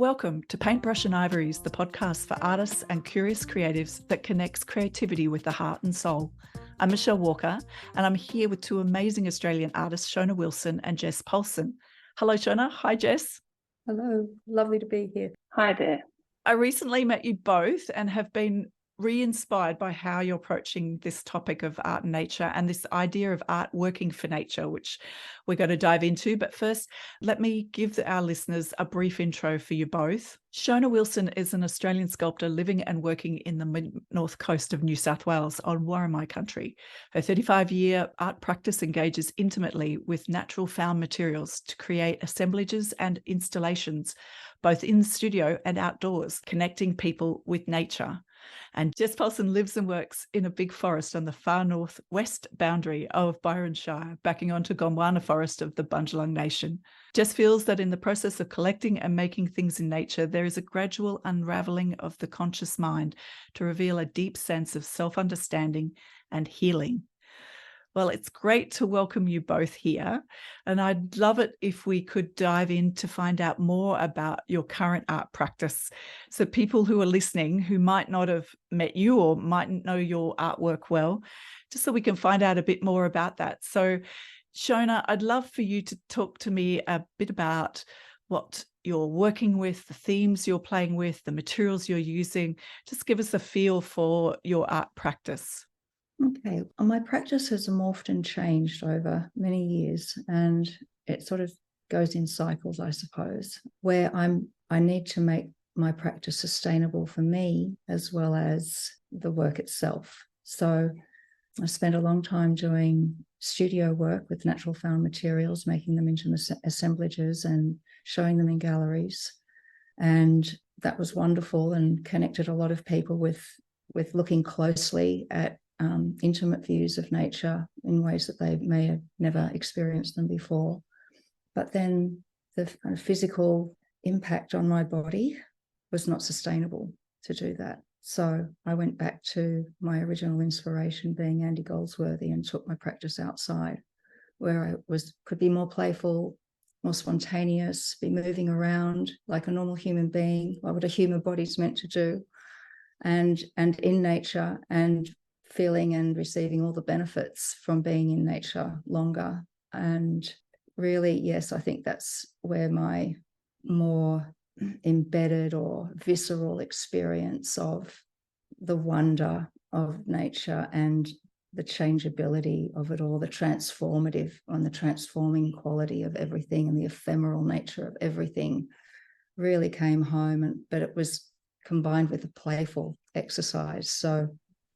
Welcome to Paintbrush and Ivories, the podcast for artists and curious creatives that connects creativity with the heart and soul. I'm Michelle Walker, and I'm here with two amazing Australian artists, Shona Wilson and Jess Poulsen. Hello, Shona. Hi, Jess. Hello. Lovely to be here. Hi there. I recently met you both and have been re-inspired by how you're approaching this topic of art and nature and this idea of art working for nature, which we're going to dive into. But first, let me give our listeners a brief intro for you both. Shona Wilson is an Australian sculptor living and working in the north coast of New South Wales on Warramai country. Her 35-year art practice engages intimately with natural found materials to create assemblages and installations, both in the studio and outdoors, connecting people with nature. And Jess Poulsen lives and works in a big forest on the far northwest boundary of Byron Shire, backing onto Gondwana Forest of the Bundjalung Nation. Jess feels that in the process of collecting and making things in nature, there is a gradual unraveling of the conscious mind to reveal a deep sense of self-understanding and healing. Well, it's great to welcome you both here, and I'd love it if we could dive in to find out more about your current art practice. So people who are listening who might not have met you or mightn't know your artwork well, just so we can find out a bit more about that. So Shona, I'd love for you to talk to me a bit about what you're working with, the themes you're playing with, the materials you're using. Just give us a feel for your art practice. Okay. My practice has morphed and changed over many years, and it sort of goes in cycles, I suppose, where I need to make my practice sustainable for me as well as the work itself. So I spent a long time doing studio work with natural found materials, making them into assemblages and showing them in galleries. And that was wonderful and connected a lot of people with looking closely at intimate views of nature in ways that they may have never experienced them before. But then the physical impact on my body was not sustainable to do that. So I went back to my original inspiration, being Andy Goldsworthy, and took my practice outside, where I could be more playful, more spontaneous, be moving around like a normal human being, like what a human body's meant to do, and in nature, and feeling and receiving all the benefits from being in nature longer. And really, yes, I think that's where my more embedded or visceral experience of the wonder of nature and the changeability of it all, the transformative and the transforming quality of everything and the ephemeral nature of everything really came home. But it was combined with a playful exercise. So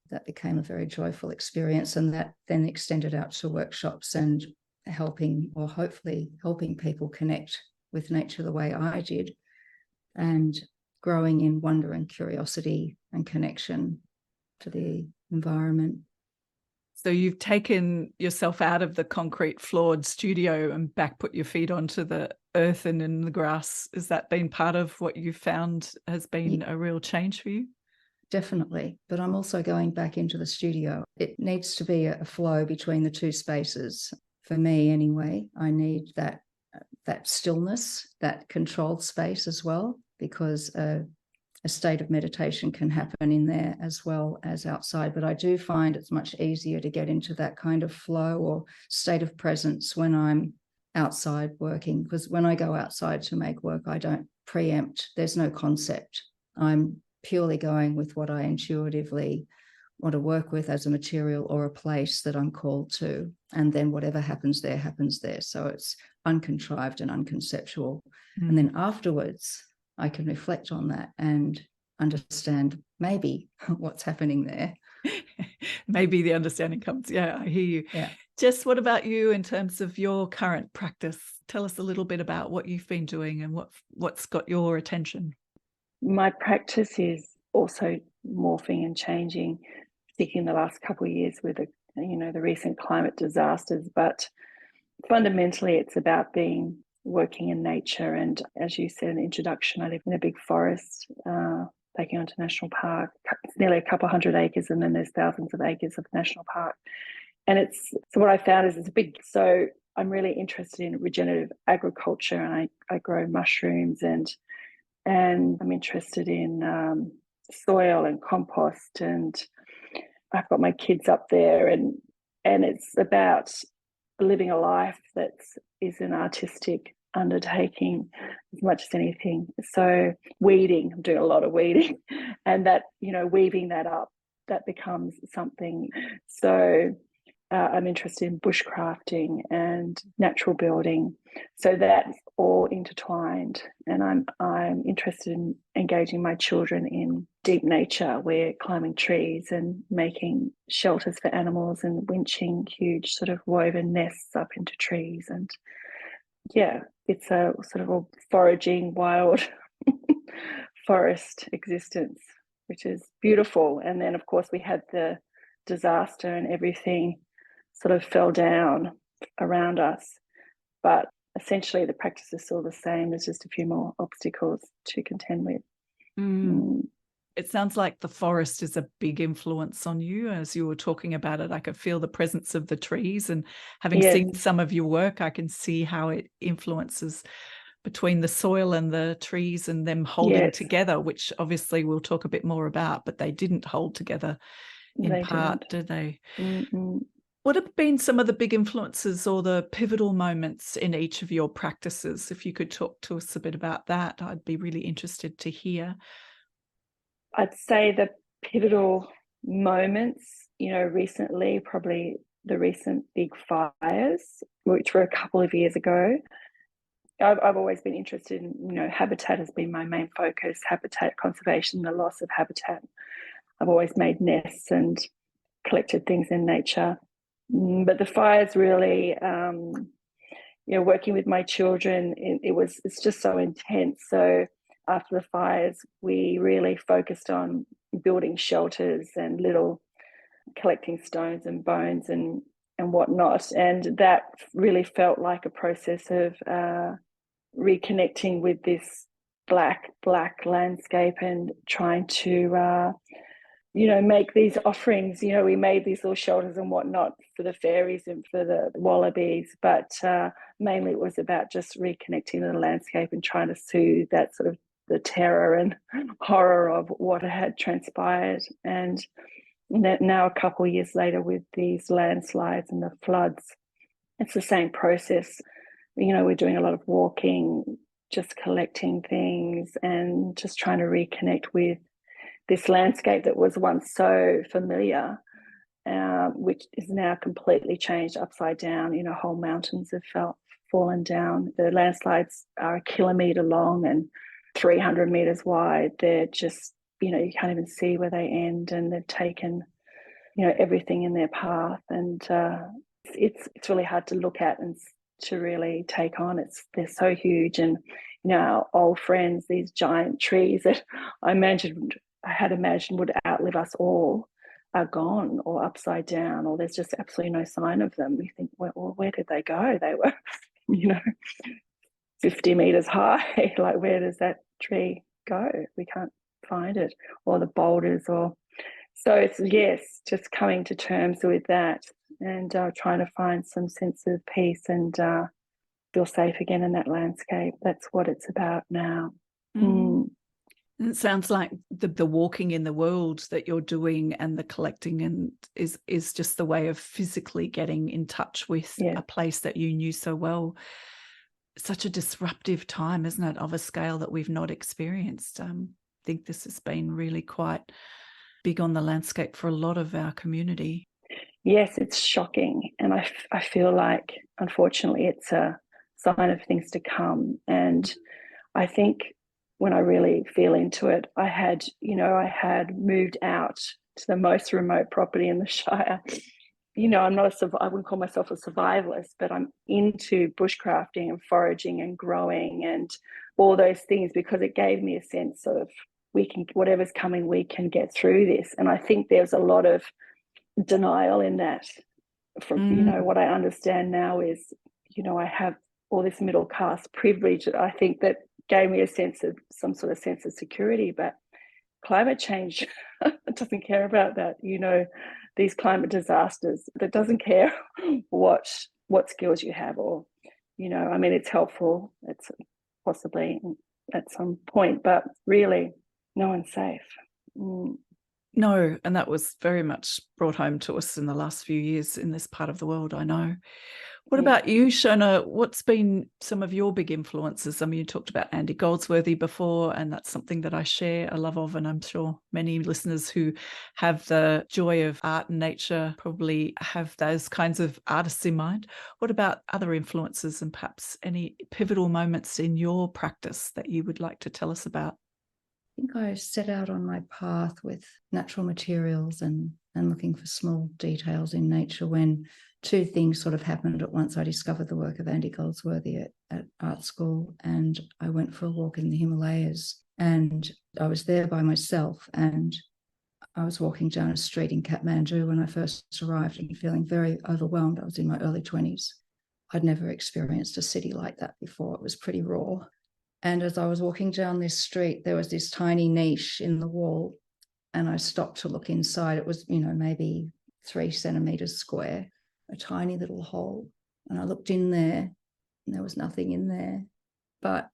that became a very joyful experience, and that then extended out to workshops and hopefully helping people connect with nature the way I did, and growing in wonder and curiosity and connection to the environment. So you've taken yourself out of the concrete floored studio and put your feet onto the earth and in the grass. Has that been part of what you found has been a real change for you? Definitely. But I'm also going back into the studio. It needs to be a flow between the two spaces. For me, anyway, I need that stillness, that controlled space as well, because a state of meditation can happen in there as well as outside. But I do find it's much easier to get into that kind of flow or state of presence when I'm outside working, because when I go outside to make work, I don't preempt. There's no concept. I'm purely going with what I intuitively want to work with as a material or a place that I'm called to. And then whatever happens there, happens there. So it's uncontrived and unconceptual. And then afterwards, I can reflect on that and understand maybe what's happening there. Maybe the understanding comes. Yeah, I hear you. Yeah. Jess, what about you in terms of your current practice? Tell us a little bit about what you've been doing and what's got your attention. My practice is also morphing and changing, particularly in the last couple of years with the recent climate disasters. But fundamentally, it's about working in nature. And as you said in the introduction, I live in a big forest, backing onto national park. It's nearly a couple hundred acres, and then there's thousands of acres of national park. And so what I found is so I'm really interested in regenerative agriculture, and I grow mushrooms and and I'm interested in soil and compost, and I've got my kids up there, and it's about living a life that is an artistic undertaking as much as anything. So weeding, I'm doing a lot of weeding, and that, weaving that up, that becomes something. So I'm interested in bushcrafting and natural building. So that's all intertwined. And I'm interested in engaging my children in deep nature. We're climbing trees and making shelters for animals and winching huge sort of woven nests up into trees. And yeah, it's a sort of a foraging wild forest existence, which is beautiful. And then of course we had the disaster and everything sort of fell down around us. But essentially the practice is still the same. There's just a few more obstacles to contend with. It sounds like the forest is a big influence on you. As you were talking about it, I could feel the presence of the trees, and having seen some of your work, I can see how it influences between the soil and the trees and them holding together, which obviously we'll talk a bit more about, but they didn't hold together in part, did they? What have been some of the big influences or the pivotal moments in each of your practices? If you could talk to us a bit about that, I'd be really interested to hear. I'd say the pivotal moments, recently, probably the recent big fires, which were a couple of years ago. I've always been interested in, habitat has been my main focus, habitat conservation, the loss of habitat. I've always made nests and collected things in nature. But the fires really, working with my children, it's just so intense. So after the fires, we really focused on building shelters and collecting stones and bones and whatnot. And that really felt like a process of reconnecting with this black landscape and trying to make these offerings. We made these little shelters and whatnot for the fairies and for the wallabies, but mainly it was about just reconnecting with the landscape and trying to soothe that sort of the terror and horror of what had transpired. And now a couple of years later, with these landslides and the floods, it's the same process. We're doing a lot of walking, just collecting things and just trying to reconnect with this landscape that was once so familiar, which is now completely changed, upside down. Whole mountains have fallen down. The landslides are 1 kilometre long and 300 metres wide. They're just, you can't even see where they end, and they've taken, everything in their path. And it's really hard to look at and to really take on. They're so huge, and our old friends, these giant trees that I had imagined would outlive us all, are gone or upside down, or there's just absolutely no sign of them. We think, well, where did they go? They were, 50 meters high. Like, where does that tree go? We can't find it, or the boulders, so it's just coming to terms with that and trying to find some sense of peace and feel safe again in that landscape. That's what it's about now. It sounds like the walking in the world that you're doing and the collecting and is just the way of physically getting in touch with a place that you knew so well. Such a disruptive time, isn't it, of a scale that we've not experienced. I think this has been really quite big on the landscape for a lot of our community. Yes, it's shocking. And I feel like, unfortunately, it's a sign of things to come. And I think when I really feel into it, I had moved out to the most remote property in the Shire. I wouldn't call myself a survivalist, but I'm into bushcrafting and foraging and growing and all those things, because it gave me a sense of whatever's coming, we can get through this. And I think there's a lot of denial in that. From what I understand now is, I have all this middle class privilege. I think that gave me some sort of sense of security, but climate change doesn't care about that. These climate disasters, that doesn't care what skills you have, or it's helpful, it's possibly at some point, but really no one's safe. No, and that was very much brought home to us in the last few years in this part of the world, I know. What about you, Shona? What's been some of your big influences? I mean, you talked about Andy Goldsworthy before, and that's something that I share a love of, and I'm sure many listeners who have the joy of art and nature probably have those kinds of artists in mind. What about other influences and perhaps any pivotal moments in your practice that you would like to tell us about? I think I set out on my path with natural materials and looking for small details in nature when two things sort of happened at once. I discovered the work of Andy Goldsworthy at art school, and I went for a walk in the Himalayas, and I was there by myself, and I was walking down a street in Kathmandu when I first arrived and feeling very overwhelmed. I was in my early 20s. I'd never experienced a city like that before. It was pretty raw. And as I was walking down this street, there was this tiny niche in the wall, and I stopped to look inside. It was, maybe 3 centimeters square, a tiny little hole. And I looked in there, and there was nothing in there. But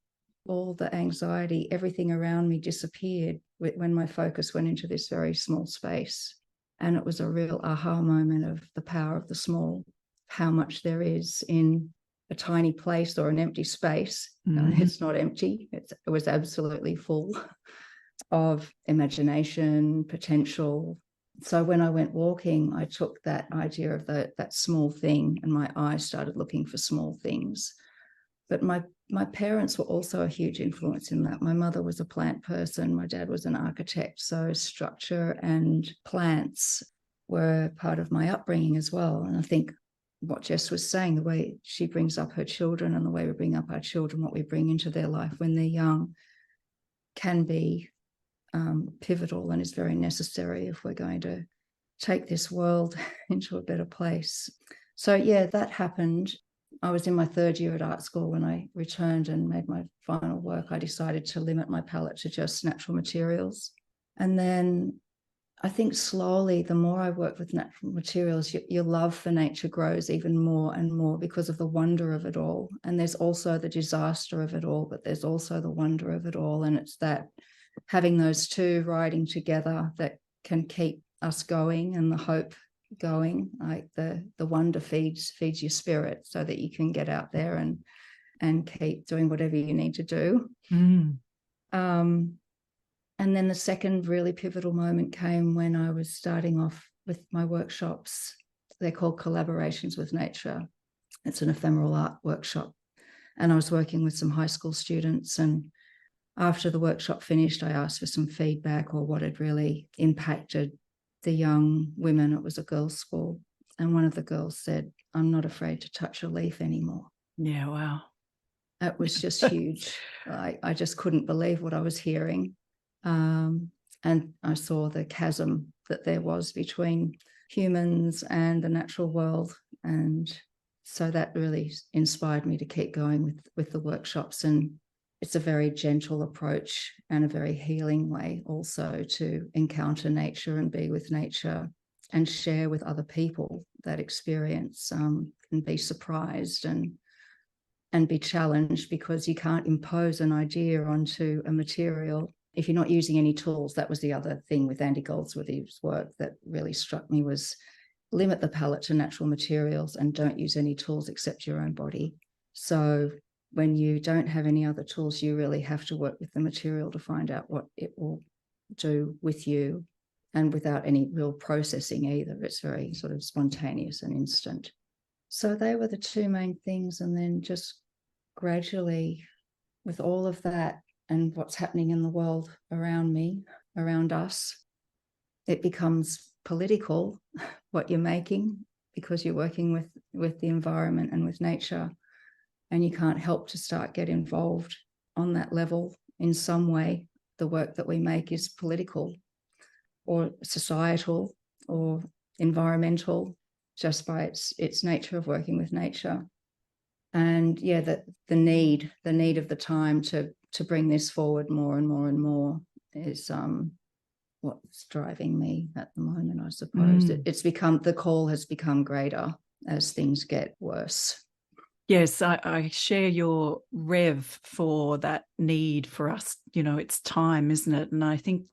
all the anxiety, everything around me disappeared when my focus went into this very small space. And it was a real aha moment of the power of the small, how much there is in a tiny place or an empty space. It's not empty. It was absolutely full of imagination, potential. So when I went walking, I took that idea of that small thing, and my eyes started looking for small things. But my parents were also a huge influence in that. My mother was a plant person. My dad was an architect. So structure and plants were part of my upbringing as well. And I think what Jess was saying, the way she brings up her children and the way we bring up our children, what we bring into their life when they're young, can be pivotal and is very necessary if we're going to take this world into a better place. So yeah, that happened. I was in my 3rd year at art school when I returned and made my final work. I decided to limit my palette to just natural materials. And then I think slowly, the more I work with natural materials, your love for nature grows even more and more because of the wonder of it all. And there's also the disaster of it all, but there's also the wonder of it all. And it's that having those two riding together that can keep us going and the hope going. Like the wonder feeds your spirit so that you can get out there and keep doing whatever you need to do. And then the second really pivotal moment came when I was starting off with my workshops. They're called Collaborations with Nature. It's an ephemeral art workshop. And I was working with some high school students. And after the workshop finished, I asked for some feedback or what had really impacted the young women. It was a girls' school. And one of the girls said, "I'm not afraid to touch a leaf anymore." Yeah, wow. It was just huge. I just couldn't believe what I was hearing. And I saw the chasm that there was between humans and the natural world. And so that really inspired me to keep going with the workshops. And it's a very gentle approach and a very healing way also to encounter nature and be with nature and share with other people that experience, and be surprised and be challenged, because you can't impose an idea onto a material if you're not using any tools. That was the other thing with Andy Goldsworthy's work that really struck me, was limit the palette to natural materials and don't use any tools except your own body. So when you don't have any other tools, you really have to work with the material to find out what it will do with you, and without any real processing either. It's very sort of spontaneous and instant. So they were the two main things. And then just gradually, with all of that and what's happening in the world around me, around us, it becomes political, what you're making, because you're working with the environment and with nature, and you can't help to start get involved on that level in some way. The work that we make is political or societal or environmental, just by its nature of working with nature. And yeah, the need of the time to bring this forward more and more and more is what's driving me at the moment, I suppose. It's become, the call has become greater as things get worse. Yes, I share your rev for that need for us. It's time, isn't it? And I think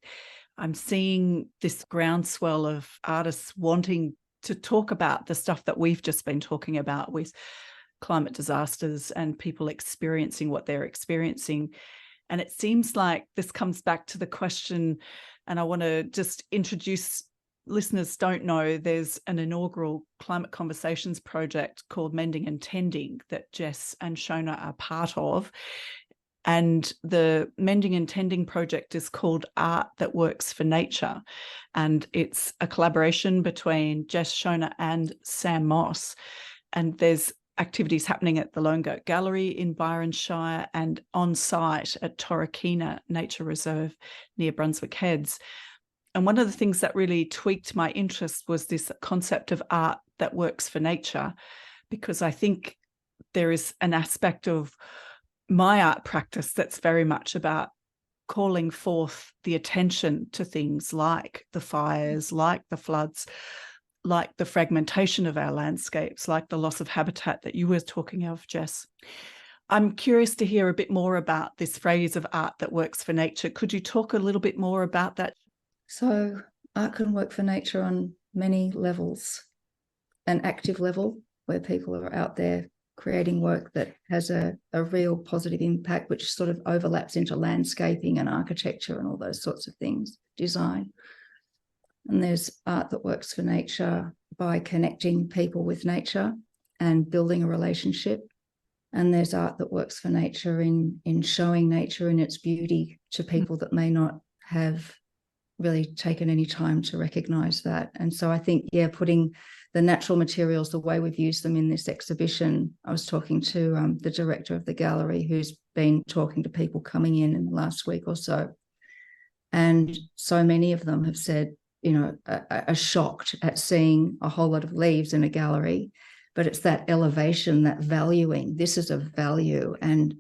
I'm seeing this groundswell of artists wanting to talk about the stuff that we've just been talking about with climate disasters and people experiencing what they're experiencing. And it seems like this comes back to the question, and I want to just introduce, listeners don't know, there's an inaugural climate conversations project called Mending and Tending that Jess and Shona are part of. And the Mending and Tending project is called Art That Works for Nature. And it's a collaboration between Jess, Shona and Sam Moss. And there's activities happening at the Lone Goat Gallery in Byron Shire and on site at Torquay Nature Reserve near Brunswick Heads. And one of the things that really tweaked my interest was this concept of art that works for nature, because I think there is an aspect of my art practice that's very much about calling forth the attention to things like the fires, like the floods, like the fragmentation of our landscapes, like the loss of habitat that you were talking of, Jess. I'm curious to hear a bit more about this phrase of art that works for nature. Could you talk a little bit more about that? So art can work for nature on many levels. An active level where people are out there creating work that has a real positive impact, which sort of overlaps into landscaping and architecture and all those sorts of things, design. And there's art that works for nature by connecting people with nature and building a relationship. And there's art that works for nature in showing nature in its beauty to people that may not have really taken any time to recognize that. And so I think, putting the natural materials, the way we've used them in this exhibition, I was talking to the director of the gallery, who's been talking to people coming in the last week or so. And so many of them have said, are shocked at seeing a whole lot of leaves in a gallery, but it's that elevation, that valuing. This is a value. And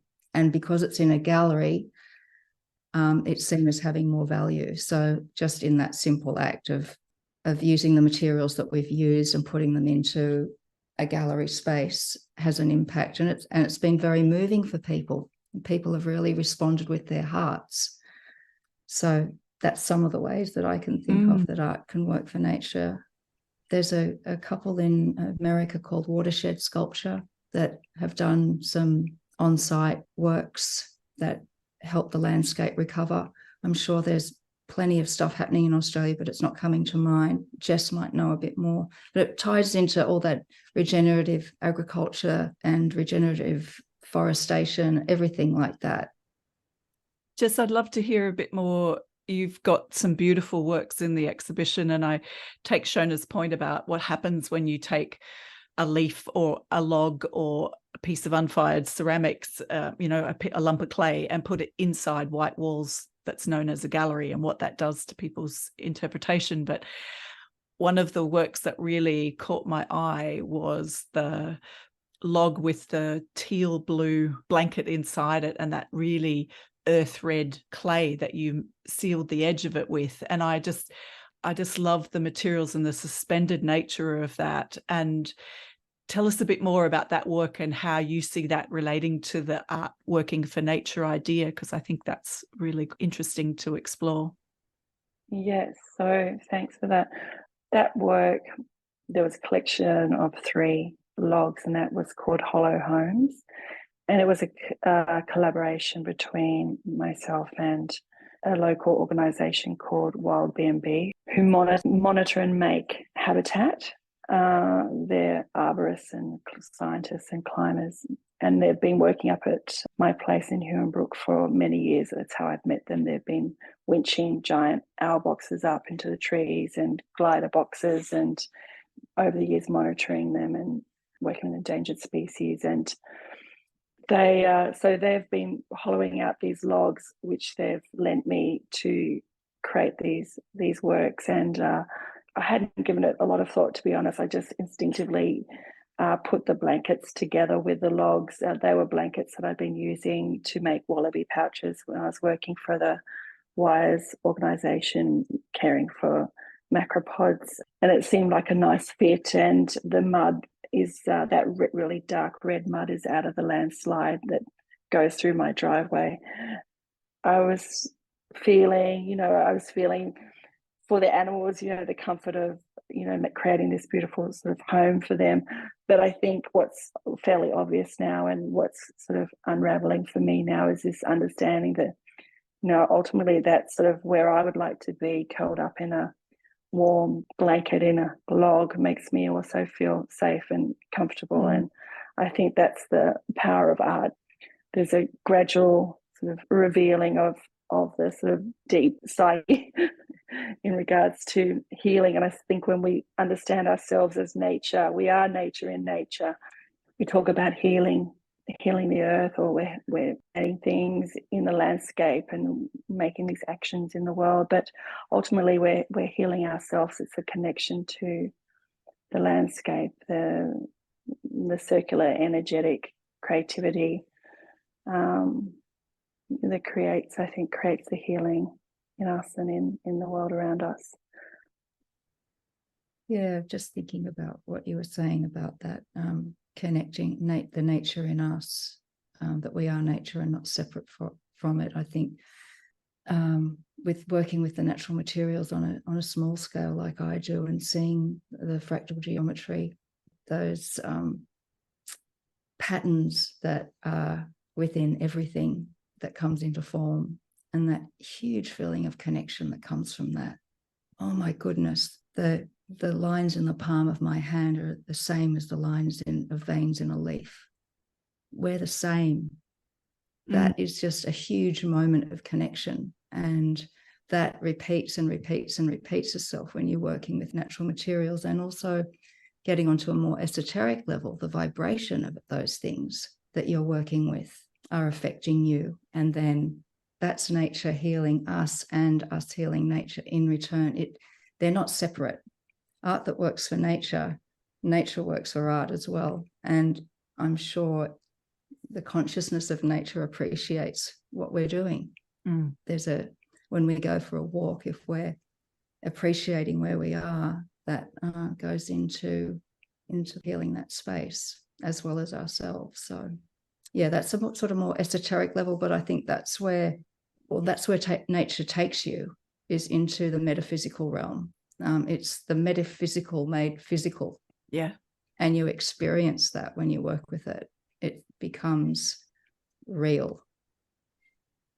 because it's in a gallery, it's seen as having more value. So just in that simple act of using the materials that we've used and putting them into a gallery space has an impact. And it's been very moving for people. People have really responded with their hearts. So that's some of the ways that I can think of that art can work for nature. There's a couple in America called Watershed Sculpture that have done some on-site works that help the landscape recover. I'm sure there's plenty of stuff happening in Australia, but it's not coming to mind. Jess might know a bit more, but it ties into all that regenerative agriculture and regenerative forestation, everything like that. Jess, I'd love to hear a bit more. You've got some beautiful works in the exhibition, and I take Shona's point about what happens when you take a leaf or a log or a piece of unfired ceramics, a lump of clay, and put it inside white walls that's known as a gallery, and what that does to people's interpretation. But one of the works that really caught my eye was the log with the teal blue blanket inside it and that really earth red clay that you sealed the edge of it with. And I just love the materials and the suspended nature of that. And tell us a bit more about that work and how you see that relating to the art working for nature idea, because I think that's really interesting to explore. Yes, so thanks for that. That work, there was a collection of 3 logs, and that was called Hollow Homes. And it was a collaboration between myself and a local organisation called Wild B&B, who monitor and make habitat. They're arborists and scientists and climbers, and they've been working up at my place in Huonbrook for many years. That's how I've met them. They've been winching giant owl boxes up into the trees and glider boxes, and over the years monitoring them and working with endangered species. And they've been hollowing out these logs, which they've lent me to create these works. And I hadn't given it a lot of thought, to be honest. I just instinctively put the blankets together with the logs. They were blankets that I'd been using to make wallaby pouches when I was working for the Wires organisation, caring for macropods. And it seemed like a nice fit, and the mud is that really dark red mud is out of the landslide that goes through my driveway. I was feeling for the animals, the comfort of, creating this beautiful sort of home for them. But I think what's fairly obvious now and what's sort of unraveling for me now is this understanding that, ultimately that's sort of where I would like to be, curled up in a warm blanket in a log, makes me also feel safe and comfortable. And I think that's the power of art. There's a gradual sort of revealing of the sort of deep psyche in regards to healing. And I think when we understand ourselves as nature, we are nature in nature. We talk about healing the earth, or we're adding things in the landscape and making these actions in the world. But ultimately, we're healing ourselves. It's a connection to the landscape, the circular energetic creativity that creates the healing in us and in the world around us. Yeah, just thinking about what you were saying about that, connecting the nature in us, that we are nature and not separate from it. I think with working with the natural materials on a small scale like I do, and seeing the fractal geometry, those patterns that are within everything that comes into form, and that huge feeling of connection that comes from that. Oh my goodness, the lines in the palm of my hand are the same as the lines of veins in a leaf. We're the same. That is just a huge moment of connection, and that repeats and repeats and repeats itself when you're working with natural materials, and also getting onto a more esoteric level, the vibration of those things that you're working with are affecting you. And then that's nature healing us and us healing nature in return. They're not separate. Art that works for nature works for art as well. And I'm sure the consciousness of nature appreciates what we're doing. When we go for a walk, if we're appreciating where we are, that goes into healing that space as well as ourselves. So yeah, that's a sort of more esoteric level, but I think that's where nature takes you, is into the metaphysical realm. It's the metaphysical made physical. Yeah. And you experience that when you work with it. It becomes real.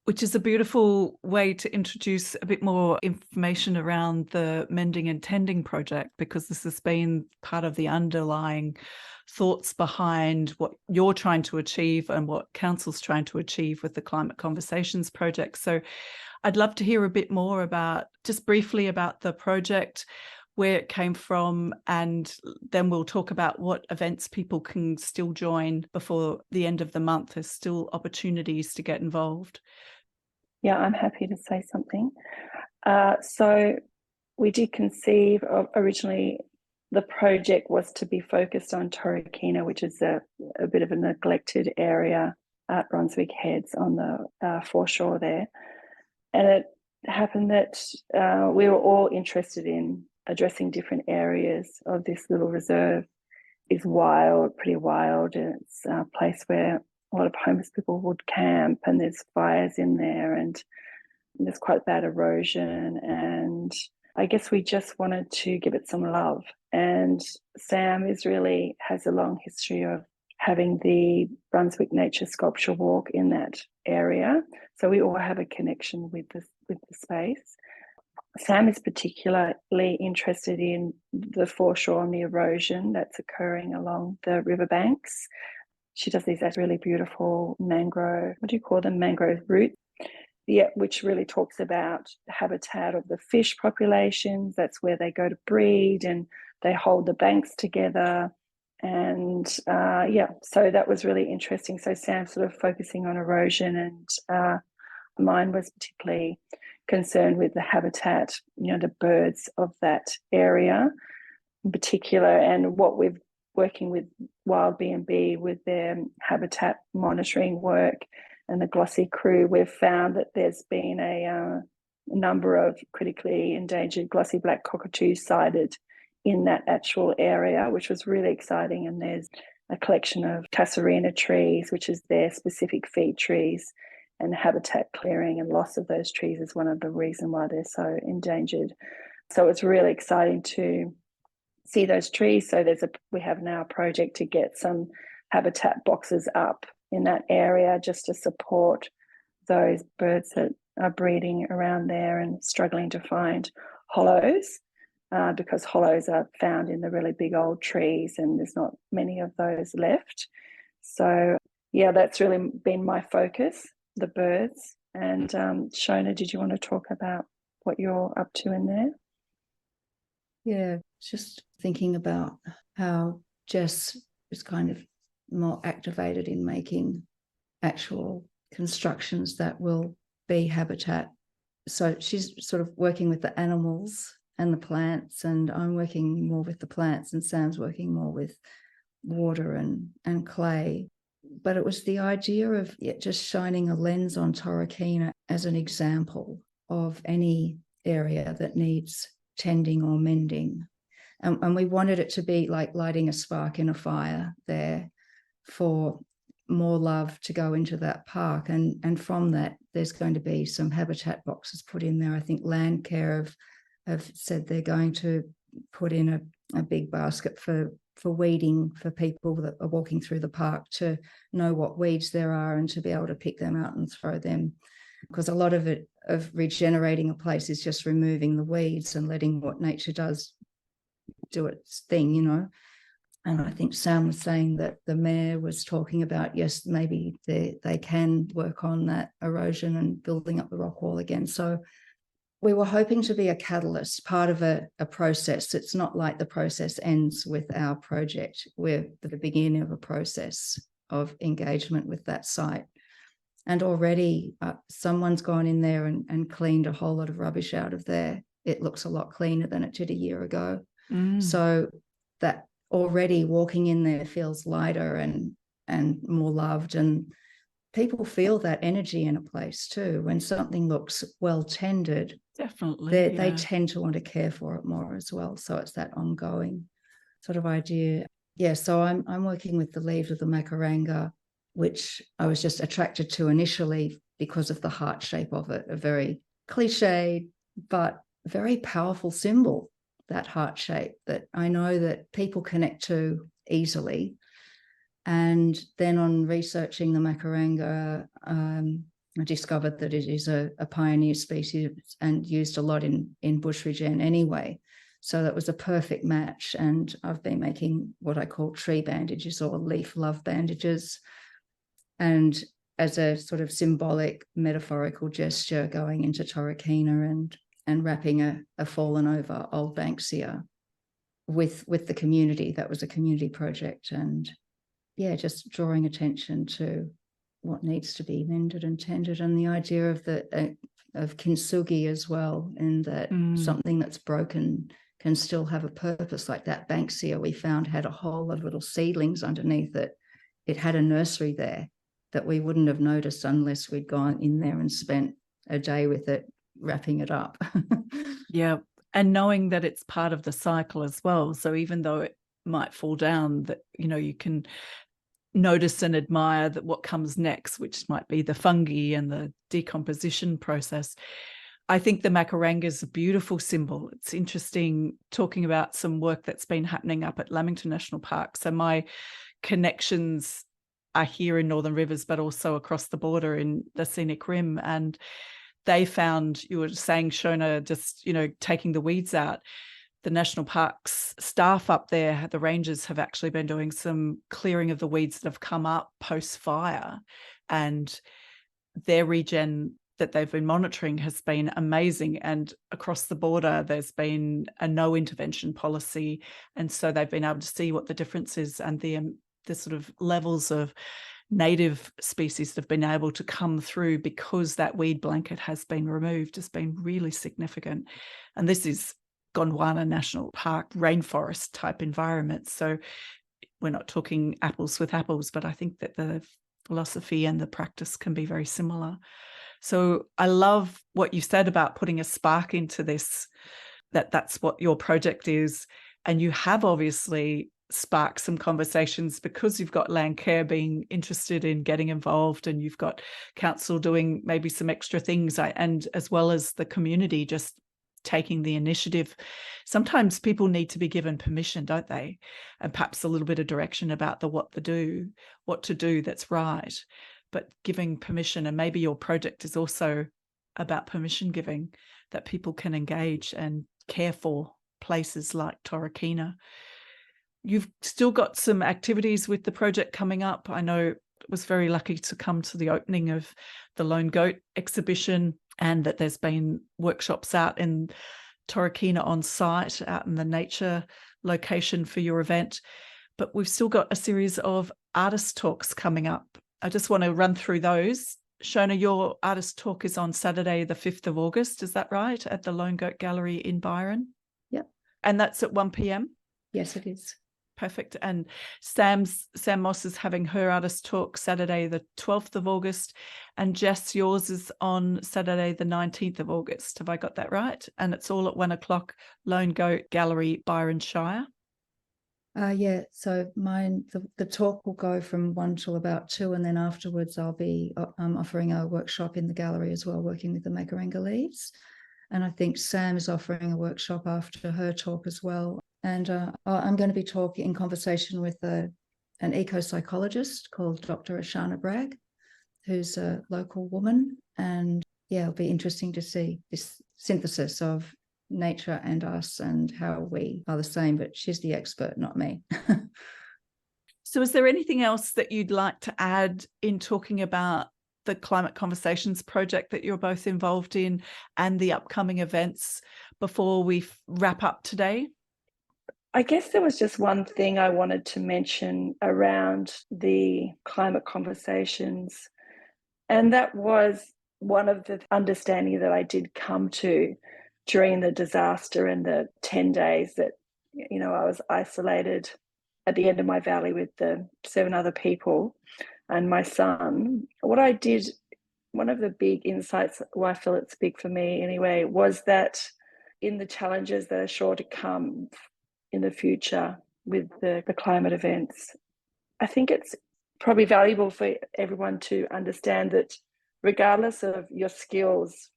Which is a beautiful way to introduce a bit more information around the Mending and Tending project, because this has been part of the underlying thoughts behind what you're trying to achieve and what Council's trying to achieve with the Climate Conversations project. So I'd love to hear a bit more just briefly about the project, where it came from, and then we'll talk about what events people can still join before the end of the month. There's still opportunities to get involved. Yeah, I'm happy to say something. So we did conceive of, originally the project was to be focused on Torokina, which is a bit of a neglected area at Brunswick Heads on the foreshore there. And it happened that we were all interested in addressing different areas of this little reserve. It's wild, pretty wild. It's a place where a lot of homeless people would camp, and there's fires in there, and there's quite bad erosion. And I guess we just wanted to give it some love. And Sam has a long history of having the Brunswick Nature Sculpture Walk in that area. So we all have a connection with the space. Sam is particularly interested in the foreshore and the erosion that's occurring along the riverbanks. She does these really beautiful mangrove roots, which really talks about the habitat of the fish populations. That's where they go to breed, and they hold the banks together. And so that was really interesting. So Sam's sort of focusing on erosion, and mine was particularly concerned with the habitat, the birds of that area in particular, and what we've working with Wild B&B with their habitat monitoring work and the glossy crew. We've found that there's been a number of critically endangered glossy black cockatoos sighted in that actual area, which was really exciting. And there's a collection of Casuarina trees, which is their specific feed trees, and habitat clearing and loss of those trees is one of the reasons why they're so endangered. So it's really exciting to see those trees. So we have now a project to get some habitat boxes up in that area just to support those birds that are breeding around there and struggling to find hollows, because hollows are found in the really big old trees and there's not many of those left. So yeah, that's really been my focus, the birds. And Shona, did you want to talk about what you're up to in there? Yeah, just thinking about how Jess is kind of more activated in making actual constructions that will be habitat. So she's sort of working with the animals and the plants, and I'm working more with the plants, and Sam's working more with water and clay. But it was the idea of just shining a lens on Torquay as an example of any area that needs tending or mending. And we wanted it to be like lighting a spark in a fire there for more love to go into that park. And from that, there's going to be some habitat boxes put in there. I think Landcare have said they're going to put in a big basket for weeding for people that are walking through the park to know what weeds there are and to be able to pick them out and throw them. Because a lot of it, of regenerating a place, is just removing the weeds and letting what nature does do its thing, you know. And I think Sam was saying that the mayor was talking about, yes, maybe they can work on that erosion and building up the rock wall again. So we were hoping to be a catalyst, part of a process. It's not like the process ends with our project. We're at the beginning of a process of engagement with that site. And already someone's gone in there and cleaned a whole lot of rubbish out of there. It looks a lot cleaner than it did a year ago. So that already walking in there feels lighter and more loved. And people feel that energy in a place too. When something looks well tended, definitely, they tend to want to care for it more as well. So it's that ongoing sort of idea. Yeah, so I'm working with the leaves of the Macaranga, which I was just attracted to initially because of the heart shape of it, a very cliche but very powerful symbol, that heart shape, that I know that people connect to easily. And then on researching the Macaranga, I discovered that it is a pioneer species and used a lot in bush regen anyway. So that was a perfect match. And I've been making what I call tree bandages or leaf love bandages. And as a sort of symbolic, metaphorical gesture, going into Torquay and wrapping a fallen over old Banksia with the community. That was a community project. And yeah, just drawing attention to what needs to be mended and tended, and the idea of of kintsugi as well, and that something that's broken can still have a purpose. Like that Banksia we found had a whole lot of little seedlings underneath it. It had a nursery there that we wouldn't have noticed unless we'd gone in there and spent a day with it, wrapping it up. Yeah, and knowing that it's part of the cycle as well. So even though it might fall down, that, you know, you can notice and admire that what comes next, which might be the fungi and the decomposition process. I think the Macaranga is a beautiful symbol. It's interesting talking about some work that's been happening up at Lamington National Park. So my connections are here in Northern Rivers, but also across the border in the Scenic Rim. And they found, you were saying, Shona, just, you know, taking the weeds out. The national parks staff up there, the rangers, have actually been doing some clearing of the weeds that have come up post-fire, and their regen that they've been monitoring has been amazing. And across the border, there's been a no intervention policy, and so they've been able to see what the difference is, and the sort of levels of native species that have been able to come through because that weed blanket has been removed has been really significant. And this is Gondwana National Park rainforest type environment. So we're not talking apples with apples, but I think that the philosophy and the practice can be very similar. So I love what you said about putting a spark into this, that's what your project is. And you have obviously sparked some conversations because you've got Landcare being interested in getting involved, and you've got council doing maybe some extra things, and as well as the community just taking the initiative. Sometimes people need to be given permission, don't they? And perhaps a little bit of direction about what to do that's right. But giving permission, and maybe your project is also about permission giving, that people can engage and care for places like Torquay. You've still got some activities with the project coming up. I know I was very lucky to come to the opening of the Lone Goat exhibition, and that there's been workshops out in Torquay on site, out in the nature location for your event. But we've still got a series of artist talks coming up. I just want to run through those. Shona, your artist talk is on Saturday, the 5th of August. Is that right? At the Lone Goat Gallery in Byron? Yep. And that's at 1 p.m? Yes, it is. Perfect. And Sam Moss is having her artist talk Saturday, the 12th of August. And Jess, yours is on Saturday, the 19th of August. Have I got that right? And it's all at 1 o'clock, Lone Goat Gallery, Byron Shire. Yeah, so the talk will go from 1 till about 2, and then afterwards I'll be offering a workshop in the gallery as well, working with the Macaranga leaves. And I think Sam is offering a workshop after her talk as well. And I'm going to be talking in conversation with an eco-psychologist called Dr. Ashana Bragg, who's a local woman. And yeah, it'll be interesting to see this synthesis of nature and us and how we are the same, but she's the expert, not me. So is there anything else that you'd like to add in talking about the Climate Conversations project that you're both involved in and the upcoming events before we wrap up today? I guess there was just one thing I wanted to mention around the Climate Conversations, and that was one of the understanding that I did come to during the disaster and the 10 days that, I was isolated at the end of my valley with the 7 other people and my son. What I did, one of the big insights, well, I feel it's big for me anyway, was that in the challenges that are sure to come in the future with the climate events, I think it's probably valuable for everyone to understand that regardless of your skills,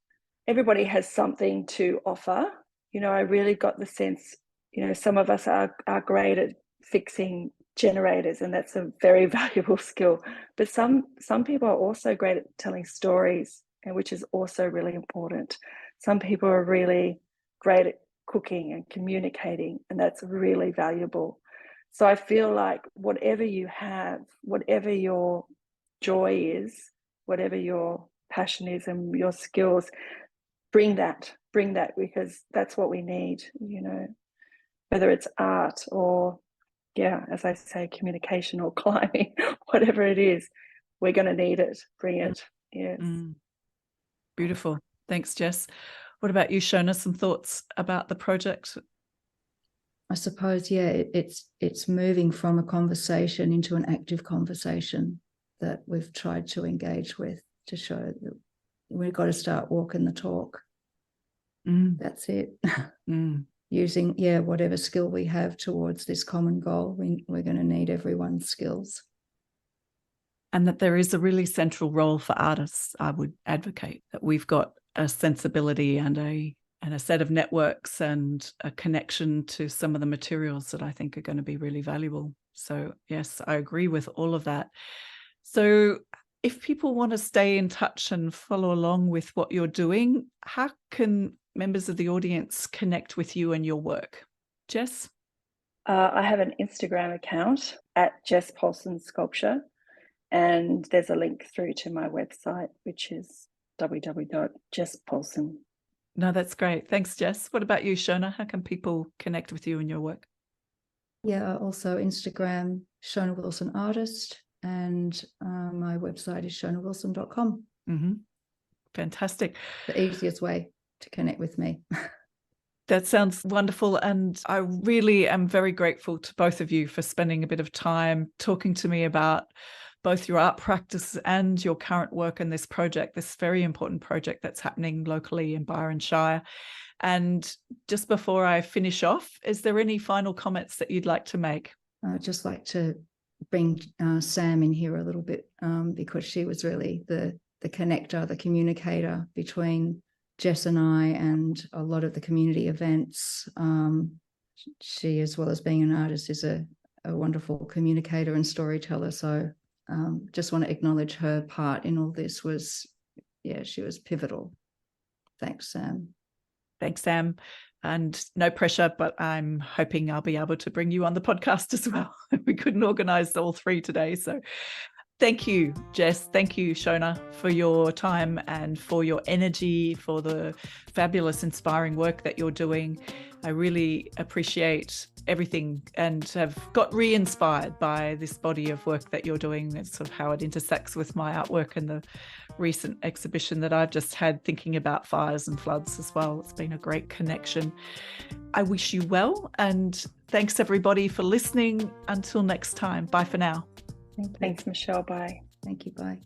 everybody has something to offer. I really got the sense, some of us are great at fixing generators, and that's a very valuable skill. But some people are also great at telling stories, and which is also really important. Some people are really great at cooking and communicating, and that's really valuable. So I feel like whatever you have, whatever your joy is, whatever your passion is and your skills, bring that because that's what we need, whether it's art or, as I say, communication or climbing, whatever it is, we're going to need it. Bring it. Yes. Beautiful. Thanks, Jess. What about you, Shona? Some thoughts about the project? I suppose, it's moving from a conversation into an active conversation that we've tried to engage with, to show that we've got to start walking the talk. That's it. Using, whatever skill we have towards this common goal, we're going to need everyone's skills. And that there is a really central role for artists. I would advocate that we've got a sensibility and a set of networks and a connection to some of the materials that I think are going to be really valuable. So yes, I agree with all of that. So if people want to stay in touch and follow along with what you're doing, how can members of the audience connect with you and your work? Jess? I have an Instagram account at Jess Poulsen Sculpture, and there's a link through to my website, which is www.jesspoulsen. No, that's great. Thanks, Jess. What about you, Shona? How can people connect with you and your work? Yeah, also Instagram, Shona Wilson Artist, and my website is shonawilson.com. Fantastic. The easiest way to connect with me. That sounds wonderful. And I really am very grateful to both of you for spending a bit of time talking to me about both your art practice and your current work in this project, this very important project that's happening locally in Byron Shire. And just before I finish off, is there any final comments that you'd like to make? I'd just like to bring Sam in here a little bit, because she was really the connector, the communicator between Jess and I and a lot of the community events. She, as well as being an artist, is a wonderful communicator and storyteller. So just want to acknowledge her part in all this. She was pivotal. Thanks, Sam. Thanks, Sam. And no pressure, but I'm hoping I'll be able to bring you on the podcast as well. We couldn't organise all three today. So thank you, Jess. Thank you, Shona, for your time and for your energy, for the fabulous, inspiring work that you're doing. I really appreciate everything and have got re-inspired by this body of work that you're doing. It's sort of how it intersects with my artwork and the recent exhibition that I've just had, thinking about fires and floods as well. It's been a great connection. I wish you well, and thanks everybody for listening. Until next time, bye for now. Thanks, Michelle. Bye. Thank you. Bye.